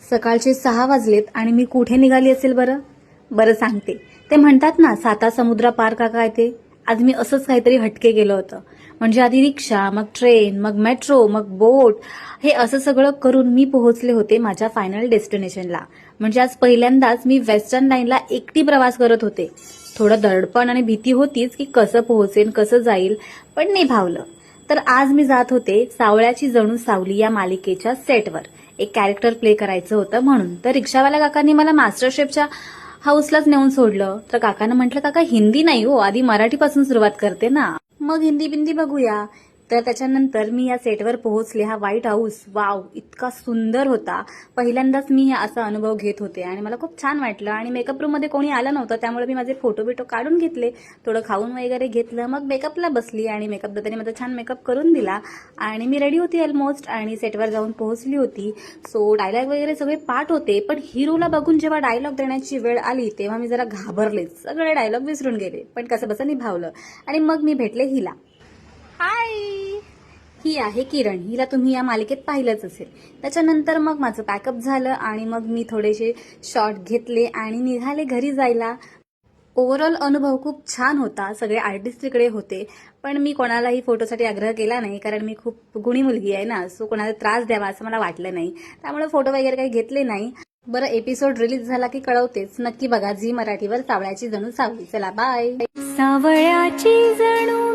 सकाळचे 6 वाजलेत आणि मी कुठे निघाली असेल बरं? बरं सांगते. ते म्हणतात ना 7 समुद्र पार का काय ते. आज मी असंच काहीतरी हटके गेलं होतं. म्हणजे आधी रिक्षा, मग ट्रेन, मग मेट्रो, मग बोट, हे असं सगळं करून मी पोहोचले होते माझ्या फायनल डेस्टिनेशनला. म्हणजे आज पहिल्यांदाच मी वेस्टर्न लाईनला एकटी प्रवास करत होते. थोडं दडपण आणि भीती होतीच की कसं पोहोचेन, कसं जाईल, पण निभावलं. तर आज मी जात होते सावळ्याची जणू सावली या मालिकेच्या सेटवर. एक कॅरेक्टर प्ले करायचं होतं म्हणून. तर रिक्षावाल्या काकांनी मला मास्टर शेफच्या हाऊसलाच नेऊन सोडलं. तर काकांना म्हटलं, काका हिंदी नाही हो, आधी मराठीपासून सुरुवात करते ना, मग हिंदी बिंदी बघूया. तर त्याच्यानंतर मी या सेटवर पोहोचले. हा व्हाईट हाऊस वाव इतका सुंदर होता. पहिल्यांदाच मी हे असा अनुभव घेत होते आणि मला खूप छान वाटलं. आणि मेकअप रूम मध्ये कोणी आलं नव्हतं, त्यामुळे मी माझे फोटो बिटो काढून घेतले, थोडं खाऊन वगैरे घेतलं, मग मेकअपला बसली आणि मेकअप दादाने माझा छान मेकअप करून दिला आणि मी रेडी होती ऑलमोस्ट आणि सेटवर जाऊन पोहोचली होती. सो डायलॉग वगैरे सगळे पाठ होते, पण हिरोला बघून जेव्हा डायलॉग देण्याची वेळ आली तेव्हा मी जरा घाबरले. सगळे डायलॉग विसरून गेले, पण कसं बसं निभावलं. आणि मग मी भेटले हिला. हाय, ही आहे किरण. हिला तुम्ही या मालिकेत पाहिलंच असेल. त्याच्यानंतर मग माझं पॅकअप झालं आणि मग मी थोडेसे शॉट घेतले आणि निघाले घरी जायला. ओव्हरऑल अनुभव खूप छान होता. सगळे आर्टिस्ट तिकडे होते, पण मी कोणालाही फोटोसाठी आग्रह केला नाही, कारण मी खूप गुणी मुलगी आहे ना, सो कोणाला त्रास द्यावा असं मला वाटलं नाही, त्यामुळे फोटो वगैरे काही घेतले नाही. बरं, एपिसोड रिलीज झाला की कळवतेच. नक्की बघा झी मराठीवर सावळ्याची जणू सावली. चला बाय. सावळ्याची जणू